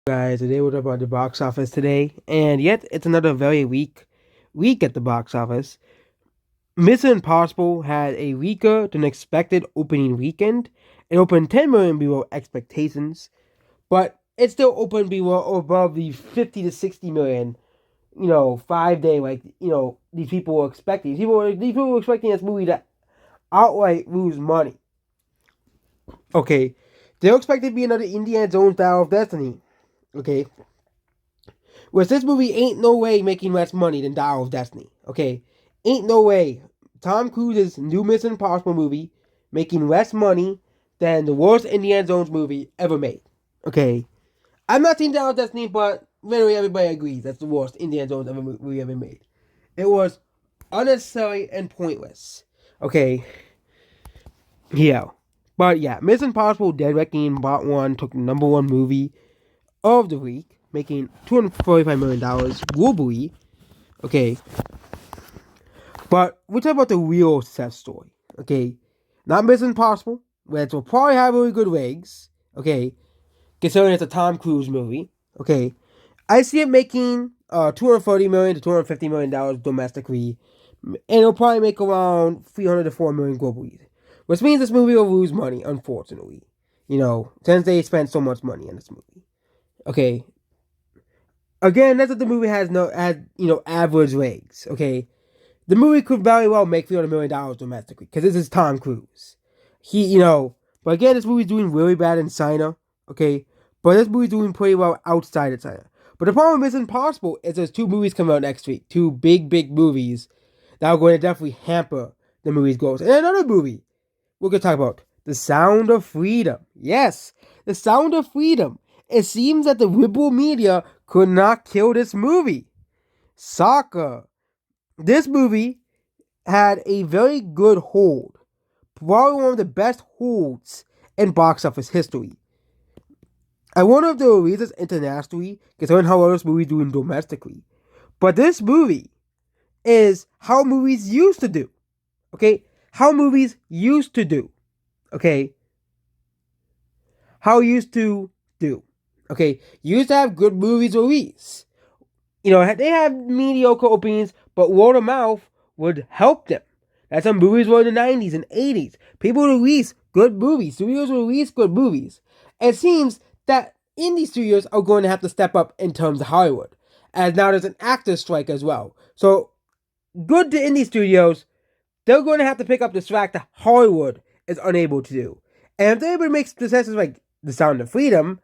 Guys, today we're talking about the box office today, and yet it's another very weak week at the box office. Mission Impossible had a weaker than expected opening weekend. It opened 10 million below expectations, but it still opened below above the 50 to 60 million, 5 day, these people were expecting. These people were expecting this movie to outright lose money. Okay. They're expected to be another Indiana Jones Dial of Destiny. Okay. Whereas this movie ain't no way making less money than Dial of Destiny. Okay, ain't no way. Tom Cruise's new Mission Impossible movie making less money than the worst Indiana Jones movie ever made. Okay, I'm not seeing Dial of Destiny, but literally everybody agrees that's the worst Indiana Jones movie ever made. It was unnecessary and pointless. Okay, yeah. But yeah, Mission Impossible Dead Reckoning Part 1 took the number one movie of the week, making $245 million globally. Okay. But we're talking about the real success story. Okay. Not Mission Impossible, which will probably have really good legs. Okay. Considering it's a Tom Cruise movie. Okay. I see it making $230 million to $250 million domestically. And it'll probably make around $300 to $4 million globally. Which means this movie will lose money, unfortunately. Since they spent so much money on this movie. Okay. Again, that's what the movie has average legs. Okay. The movie could very well make $300 million domestically because this is Tom Cruise. But again, this movie's doing really bad in China. Okay. But this movie's doing pretty well outside of China. But the problem with Mission Impossible is there's two movies coming out next week. Two big movies that are going to definitely hamper the movie's goals. And another movie we're going to talk about, The Sound of Freedom. Yes, The Sound of Freedom. It seems that the liberal media could not kill this movie. Soccer. This movie had a very good hold. Probably one of the best holds in box office history. I wonder if there were reasons internationally, considering how well this movie is doing domestically. But this movie is how movies used to do. Okay? How movies used to do. Okay? How used to do. Okay? Used to have good movies released. They have mediocre openings, but word of mouth would help them. That's how movies were in the 90s and 80s. People release good movies. Studios release good movies. It seems that indie studios are going to have to step up in terms of Hollywood, as now there's an actors strike as well. So, good to indie studios, they're going to have to pick up the slack that Hollywood is unable to do. And if they're able to make successes like The Sound of Freedom,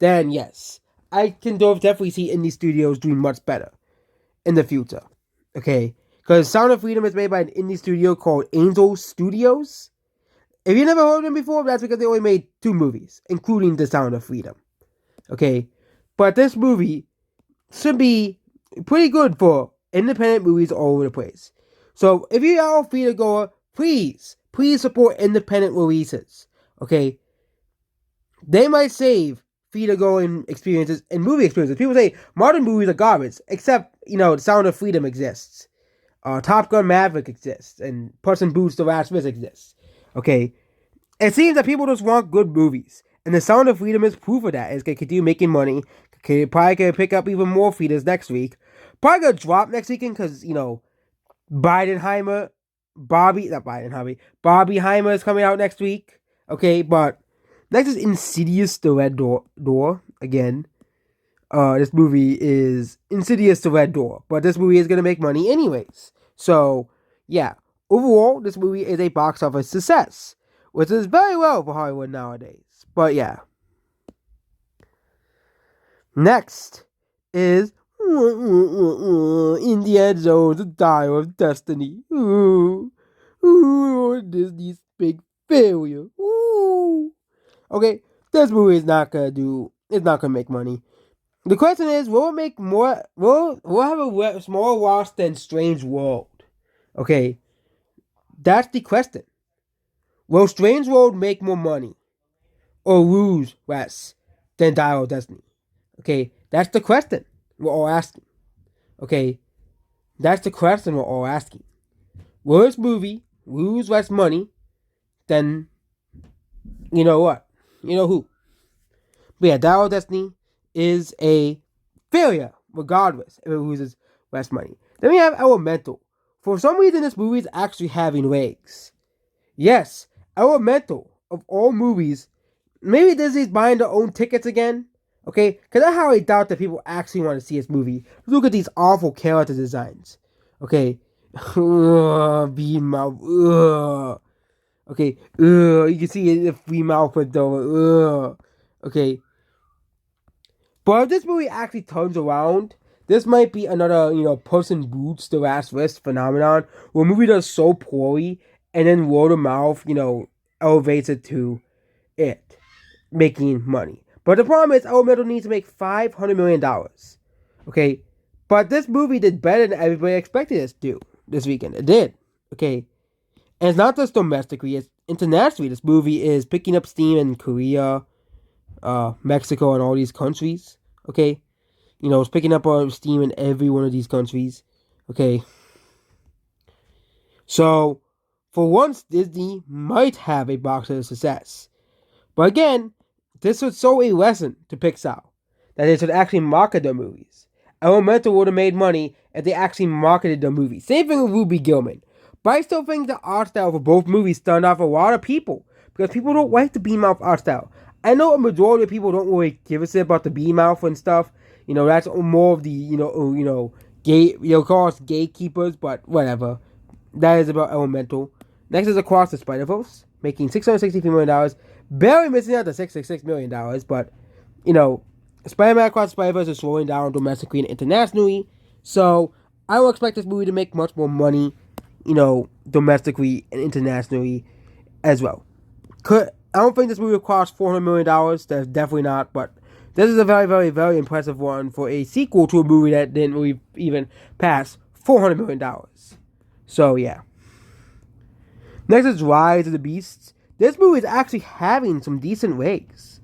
then yes, I can definitely see indie studios doing much better in the future. Okay? Because Sound of Freedom is made by an indie studio called Angel Studios. If you never heard of them before, that's because they only made two movies, including The Sound of Freedom. Okay? But this movie should be pretty good for independent movies all over the place. So if you are a theater goer, please support independent releases. Okay? They might save theater going experiences and movie experiences. People say modern movies are garbage, except, The Sound of Freedom exists. Top Gun Maverick exists, and Puss in Boots: The Last Wish exists. Okay? It seems that people just want good movies, and The Sound of Freedom is proof of that. It's going to continue making money. Probably going to pick up even more theaters next week. Probably going to drop next weekend because, Barbenheimer is coming out next week. Okay, but next is Insidious: The Red Door. Again, this movie is Insidious: The Red Door, but this movie is gonna make money anyways. So yeah, overall, this movie is a box office success, which is very well for Hollywood nowadays. But yeah, next is Indiana Jones: The Dial of Destiny. Disney's big failure. Okay, this movie is not gonna make money. The question is, will it make more? Will have a smaller loss than Strange World? Okay, that's the question. Will Strange World make more money or lose less than Dial of Destiny? Okay, that's the question we're all asking. Okay, that's the question we're all asking. Will this movie lose less money than you know what? You know who? But yeah, Dial of Destiny is a failure, regardless if it loses less money. Then we have Elemental. For some reason, this movie is actually having legs. Yes, Elemental, of all movies, maybe Disney's buying their own tickets again. Okay? Because I highly doubt that people actually want to see this movie. Look at these awful character designs. Okay? Bean mouth. Okay. You can see it, the free mouth with the. Okay. But if this movie actually turns around, this might be another, Puss in Boots, The Last List phenomenon, where a movie does so poorly, and then word of mouth, elevates it to it making money. But the problem is, Elemental needs to make $500 million. Okay? But this movie did better than everybody expected it to do this weekend. It did. Okay? And it's not just domestically, it's internationally. This movie is picking up steam in Korea, Mexico, and all these countries. Okay? It's picking up steam in every one of these countries. Okay? So, for once, Disney might have a box office success. But again, this would show a lesson to Pixar that they should actually market their movies. Elemental would have made money if they actually marketed their movies. Same thing with Ruby Gillman. But I still think the art style for both movies stunned off a lot of people because people don't like the Bean Mouth art style. I know a majority of people don't really give a shit about the Bean Mouth and stuff. That's more of the gay. Call us gatekeepers, but whatever. That is about Elemental. Next is Across the Spider-Verse, making $663 million. Barely missing out the $666 million, but, Spider-Man Across the Spider-Verse is slowing down domestically and internationally, so I will expect this movie to make much more money, domestically and internationally as well. I don't think this movie will cost $400 million, that's definitely not, but this is a very, very, very impressive one for a sequel to a movie that didn't really even pass $400 million. So, yeah. Next is Rise of the Beasts. This movie is actually having some decent legs.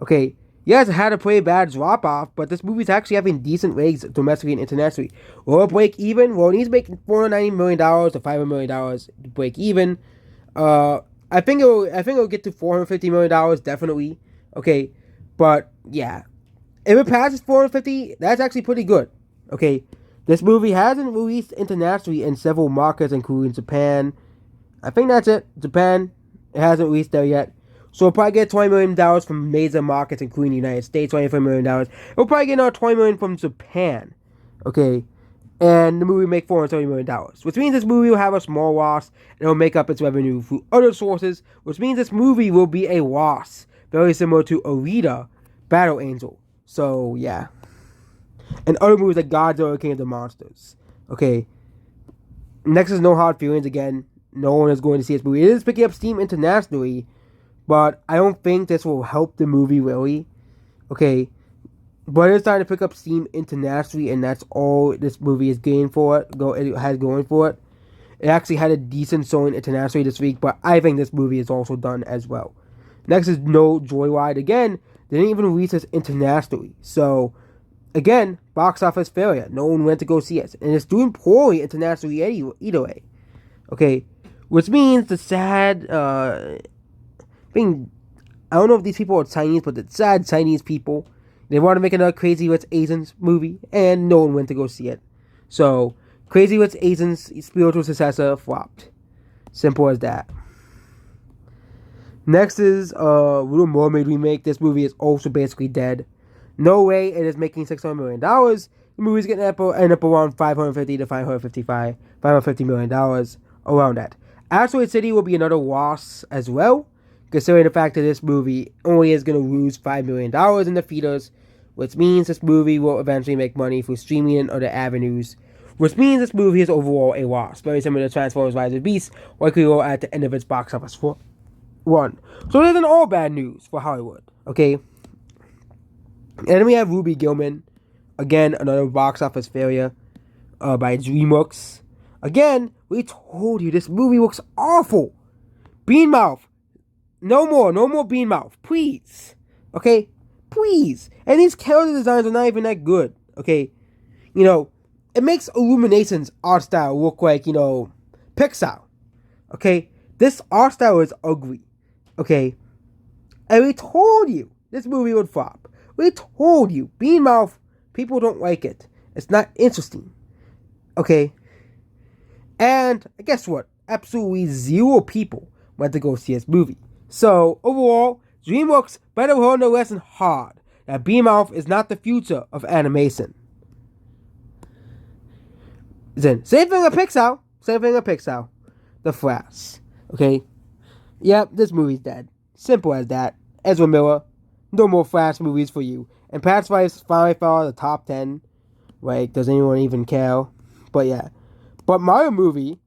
Okay, yes, it had a pretty bad drop-off, but this movie is actually having decent legs domestically and internationally. Will it break even? Well, it needs to make $490 million to $500 million to break even. I think it'll get to $450 million, definitely. Okay, but, yeah. If it passes 450, that's actually pretty good. Okay, this movie hasn't released internationally in several markets, including Japan. I think that's it. Japan. It hasn't released there yet. So it'll probably get $20 million from major markets, including the United States, $25 million. It'll probably get another $20 million from Japan. Okay. And the movie will make $430 million. Which means this movie will have a small loss, and it'll make up its revenue through other sources. Which means this movie will be a loss. Very similar to Alita, Battle Angel. So, yeah. And other movies like Godzilla, King of the Monsters. Okay. Next is No Hard Feelings again. No one is going to see this movie. It is picking up steam internationally, but I don't think this will help the movie really. Okay, but it's starting to pick up steam internationally, and that's all this movie is gaining for it. It has going for it. It actually had a decent showing internationally this week, but I think this movie is also done as well. Next is No Joyride again. They didn't even release this internationally, so again, box office failure. No one went to go see it, and it's doing poorly internationally either way. Okay. Which means the sad thing, I don't know if these people are Chinese, but the sad Chinese people, they want to make another Crazy Rich Asians movie, and no one went to go see it. So, Crazy Rich Asians' spiritual successor flopped. Simple as that. Next is Little Mermaid remake. This movie is also basically dead. No way it is making $600 million. The movie's going to end up around $550 to $550 million, around that. Asteroid City will be another loss as well, considering the fact that this movie only is going to lose $5 million in the theaters, which means this movie will eventually make money through streaming and other avenues, which means this movie is overall a loss, very similar to Transformers Rise of the Beasts, likely will at the end of its box office run. So it isn't all bad news for Hollywood, okay? And then we have Ruby Gillman, again, another box office failure by DreamWorks. Again, we told you this movie looks awful. Bean Mouth. No more Bean Mouth. Please. Okay? Please. And these character designs are not even that good. Okay? It makes Illumination's art style look like, Pixar. Okay? This art style is ugly. Okay? And we told you this movie would flop. We told you, Bean Mouth, people don't like it. It's not interesting. Okay? And guess what? Absolutely 0 people went to go see this movie. So, overall, DreamWorks better learn their lesson hard that Bean Mouth is not the future of animation. Then, same thing at Pixar. Same thing at Pixar. The Flash. Okay? Yep, this movie's dead. Simple as that. Ezra Miller, no more Flash movies for you. And Past Life finally fell out of the top 10. Like, does anyone even care? But yeah. But Mario movie,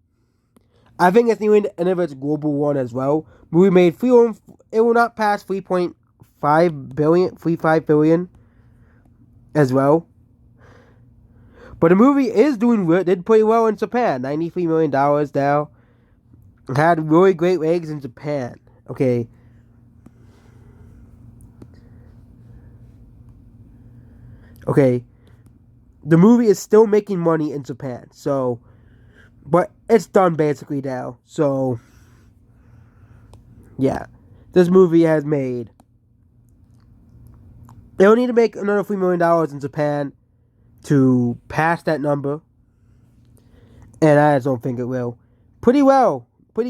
I think it's nearing the end of its global run as well. Movie made it will not pass 3.5 billion as well. But the movie did pretty well in Japan. $93 million now. Had really great ratings in Japan. Okay. Okay. The movie is still making money in Japan. So, but it's done basically now. So, yeah. This movie has made. They'll need to make another $3 million in Japan to pass that number. And I just don't think it will. Pretty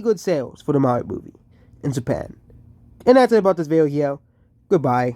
good sales for the Mario movie in Japan. And that's it about this video here. Goodbye.